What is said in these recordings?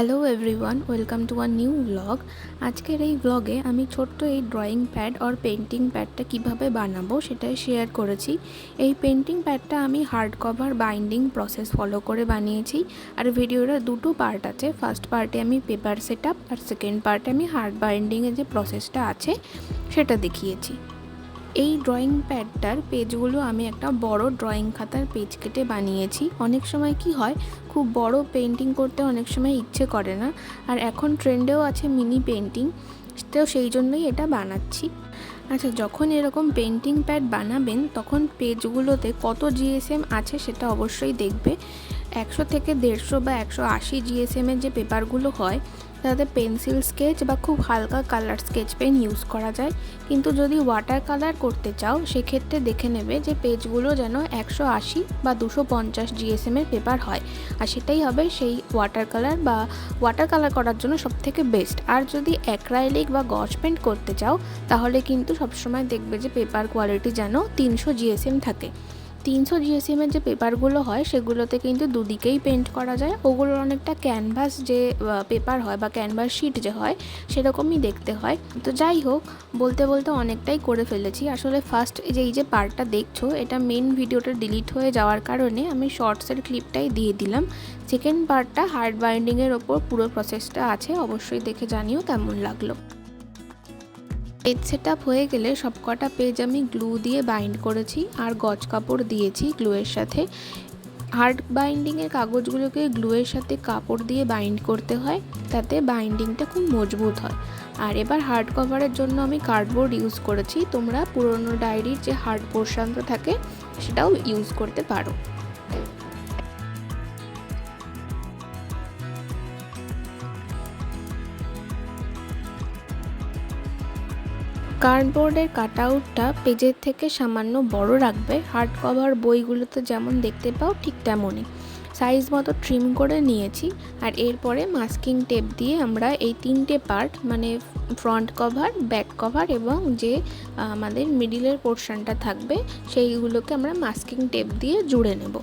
Hello everyone, welcome to a new blog. আজকের এই ব্লগে আমি ছোট্ট এই ড্রয়িং প্যাড আর পেন্টিং প্যাডটা কিভাবে বানাবো সেটাই শেয়ার করেছি। এই পেন্টিং প্যাডটা আমি hard cover binding process follow করে বানিয়েছি। আর ভিডিওটা দুটো পার্ট আছে। ফার্স্ট পার্টে আমি পেপার সেট আপ আর সেকেন্ড পার্টে আমি হার্ড বাইন্ডিংয়ের যে প্রসেসটা আছে সেটা দেখিয়েছি। এই ড্রয়িং প্যাডটার পেজগুলো আমি একটা বড় ড্রয়িং খাতার পেজ কেটে বানিয়েছি। অনেক সময় কি হয়, খুব বড় পেন্টিং করতে অনেক সময় ইচ্ছে করে না, আর এখন ট্রেন্ডেও আছে মিনি পেন্টিং, তো সেই জন্যই এটা বানাচ্ছি। আচ্ছা, যখন এরকম পেন্টিং প্যাড বানাবেন তখন পেজগুলোতে কত জিএসএম আছে সেটা অবশ্যই দেখবে। 100 থেকে 150 বা 180 জিএসএমের যে পেপারগুলো হয় তাতে পেন্সিল স্কেচ বা খুব হালকা কালার স্কেচ পেন ইউজ করা যায়, কিন্তু যদি ওয়াটার কালার করতে চাও সেক্ষেত্রে দেখে নেবে যে পেজগুলো যেন 180 বা 250 জিএসএমের পেপার হয়, আর সেটাই হবে সেই ওয়াটার কালার করার জন্য সবথেকে বেস্ট। আর যদি অ্যাক্রাইলিক বা গজ পেন্ট করতে চাও তাহলে কিন্তু সবসময় দেখবে যে পেপার কোয়ালিটি যেন 300 জিএসএম থাকে। 300 জিএসএমের যে পেপারগুলো হয় সেগুলোতে কিন্তু দুদিকেই পেন্ট করা যায়। ওগুলোর অনেকটা ক্যানভাস যে পেপার হয় বা ক্যানভাস শিট যে হয় সেরকমই দেখতে হয়। তো যাই হোক, বলতে বলতে অনেকটাই করে ফেলেছি। আসলে ফার্স্ট এই যে পার্টটা দেখছো এটা মেন ভিডিওটা ডিলিট হয়ে যাওয়ার কারণে আমি শর্টসের ক্লিপটাই দিয়ে দিলাম। সেকেন্ড পার্টটা হার্ড বাইন্ডিংয়ের ওপর পুরো প্রসেসটা আছে, অবশ্যই দেখে জানিও কেমন লাগলো। পেজ সেট আপ হয়ে গেলে সবকটা পেজ আমি গ্লু দিয়ে বাইন্ড করেছি আর গজ কাপড় দিয়েছি গ্লুয়ের সাথে। হার্ড বাইন্ডিংয়ের কাগজগুলোকে গ্লুয়ের সাথে কাপড় দিয়ে বাইন্ড করতে হয়, তাতে বাইন্ডিংটা খুব মজবুত হয়। আর এবার হার্ড কভারের জন্য আমি কার্ডবোর্ড ইউজ করেছি। তোমরা পুরনো ডায়েরির যে হার্ড পোর্শনটা থাকে সেটাও ইউজ করতে পারো। কার্ডবোর্ডের কাটআউটটা পেজের থেকে সামান্য বড় রাখবে। হার্ড কভার বইগুলোতে যেমন দেখতে পাও ঠিক তেমনই সাইজ মতো ট্রিম করে নিয়েছি। আর এরপরে মাস্কিং টেপ দিয়ে আমরা এই তিনটে পার্ট মানে ফ্রন্ট কভার, ব্যাক কভার এবং যে আমাদের মিডিলের পোর্শনটা থাকবে সেইগুলোকে আমরা মাস্কিং টেপ দিয়ে জুড়ে নেব।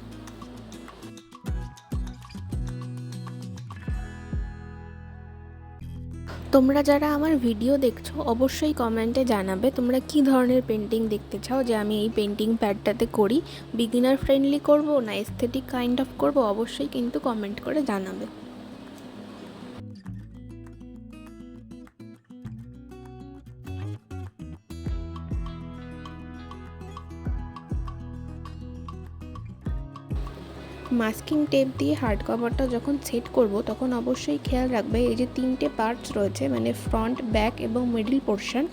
তোমরা যারা আমার ভিডিও দেখছো অবশ্যই কমেন্টে জানাবে তোমরা কী ধরনের পেন্টিং দেখতে চাও যে আমি এই পেন্টিং প্যাডটাতে করি। বিগিনার ফ্রেন্ডলি করব না এস্থেটিক কাইন্ড অফ করব, অবশ্যই কিন্তু কমেন্ট করে জানাবে। মাস্কিং টেপ দিয়ে হার্ড কভারটা যখন সেট করব তখন অবশ্যই খেয়াল রাখবে এই যে তিনটে পার্টস রয়েছে মানে ফ্রন্ট, ব্যাক এবং মিডল পোর্শন,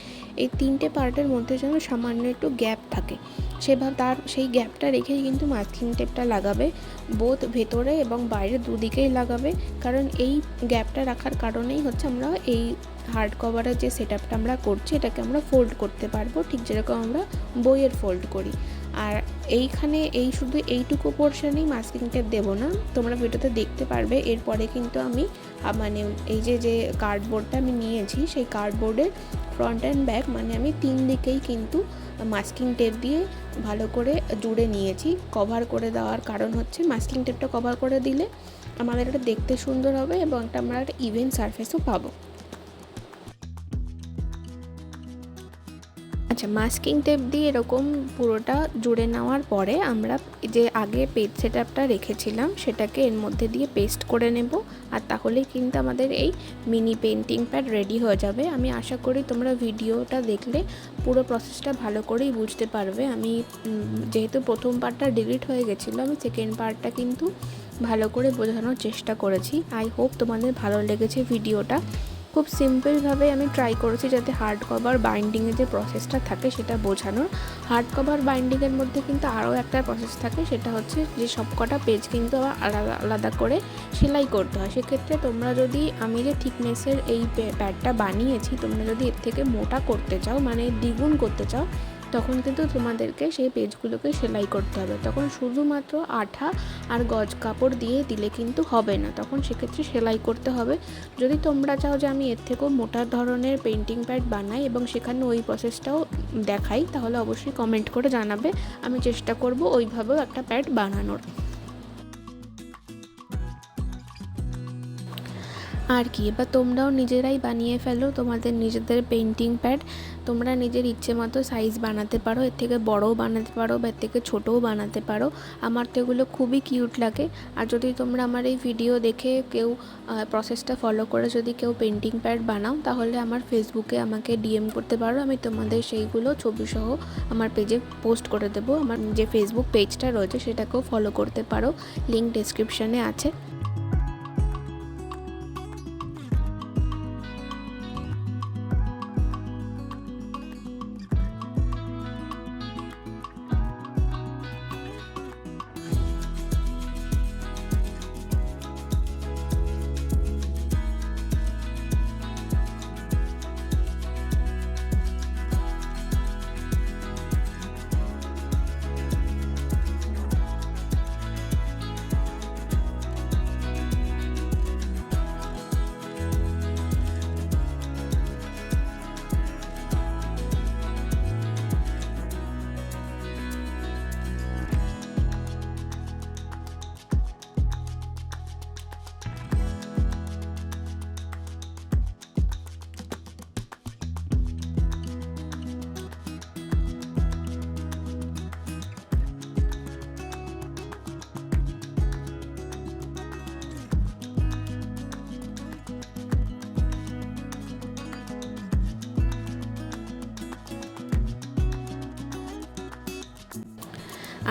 এই তিনটে পার্টের মধ্যে যেন সামান্য একটু গ্যাপ থাকে। সেই গ্যাপটা রেখেই কিন্তু মাস্কিং টেপটা লাগাবে, বোথ ভেতরে এবং বাইরে দুদিকেই লাগাবে। কারণ এই গ্যাপটা রাখার কারণেই হচ্ছে আমরা এই হার্ড কভারের যে সেট আপটা আমরা করছি এটাকে আমরা ফোল্ড করতে পারবো, ঠিক যেরকম আমরা বইয়ের ফোল্ড করি। আর এইখানে শুধু এইটুকু পোর্শনেই মাস্কিং টেপ দেবো না, তোমরা ভিডিওতে দেখতে পারবে। এরপরে কিন্তু আমি মানে এই যে কার্ডবোর্ডটা আমি নিয়েছি সেই কার্ডবোর্ডের ফ্রন্ট অ্যান্ড ব্যাক মানে আমি তিন দিকেই কিন্তু মাস্কিং টেপ দিয়ে ভালো করে জুড়ে নিয়েছি। কভার করে দেওয়ার কারণ হচ্ছে মাস্কিং টেপটা কভার করে দিলে আমাদের এটা দেখতে সুন্দর হবে এবং আমরা একটা ইভেন সারফেসও পাবো। আচ্ছা, মাস্কিং টেপ দিয়ে এরকম পুরোটা জুড়ে নেওয়ার পরে আমরা যে আগে পেজ সেট আপটা রেখেছিলাম সেটাকে এর মধ্যে দিয়ে পেস্ট করে নেব, আর তাহলেই কিন্তু আমাদের এই মিনি পেন্টিং প্যাড রেডি হয়ে যাবে। আমি আশা করি তোমরা ভিডিওটা দেখলে পুরো প্রসেসটা ভালো করেই বুঝতে পারবে। আমি যেহেতু প্রথম পার্টটা ডিলিট হয়ে গেছিলো, আমি সেকেন্ড পার্টটা কিন্তু ভালো করে বোঝানোর চেষ্টা করেছি। আই হোপ তোমাদের ভালো লেগেছে ভিডিওটা। খুব সিম্পলভাবে আমি ট্রাই করেছি যাতে হার্ড কভার বাইন্ডিংয়ের যে প্রসেসটা থাকে সেটা বোঝানোর। হার্ড কভার বাইন্ডিংয়ের মধ্যে কিন্তু আরও একটা প্রসেস থাকে, সেটা হচ্ছে যে সবকটা পেজ কিন্তু আবার আলাদা আলাদা করে সেলাই করতে হয়। সেক্ষেত্রে তোমরা যদি আমি যে থিকনেসের এই প্যাডটা বানিয়েছি তোমরা যদি এর থেকে মোটা করতে চাও মানে দ্বিগুণ করতে চাও তখন কিন্তু তোমাদেরকে সেই পেজগুলোকে সেলাই করতে হবে। তখন শুধুমাত্র আঠা আর গজ কাপড় দিয়ে দিলে কিন্তু হবে না, তখন সেক্ষেত্রে সেলাই করতে হবে। যদি তোমরা চাও যে আমি এর থেকেও মোটা ধরনের পেন্টিং প্যাড বানাই এবং সেখানে ওই প্রসেসটাও দেখাই তাহলে অবশ্যই কমেন্ট করে জানাবে, আমি চেষ্টা করব ওইভাবেও একটা প্যাড বানানোর। আর কি, এবার তোমরাও নিজেরাই বানিয়ে ফেলো তোমাদের নিজেদের পেন্টিং প্যাড। তোমরা নিজের ইচ্ছে মতো সাইজ বানাতে পারো, এর থেকে বড়ও বানাতে পারো বা এর থেকে ছোটও বানাতে পারো। আমার তো এগুলো খুবই কিউট লাগে। আর যদি তোমরা আমার এই ভিডিও দেখে কেউ প্রসেসটা ফলো করে যদি কেউ পেন্টিং প্যাড বানাও, তাহলে আমার ফেসবুকে আমাকে ডিএম করতে পারো, আমি তোমাদের সেইগুলো ছবিসহ আমার পেজে পোস্ট করে দেবো। আমার যে ফেসবুক পেজটা রয়েছে সেটাকেও ফলো করতে পারো, লিঙ্ক ডেসক্রিপশানে আছে।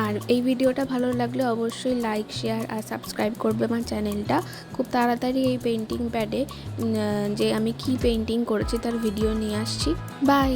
আর এই ভিডিওটা ভালো লাগলে অবশ্যই লাইক, শেয়ার আর সাবস্ক্রাইব করবে আমার চ্যানেলটা। খুব তাড়াতাড়ি এই পেন্টিং প্যাডে যে আমি কি পেন্টিং করেছি তার ভিডিও নিয়ে আসছি। বাই।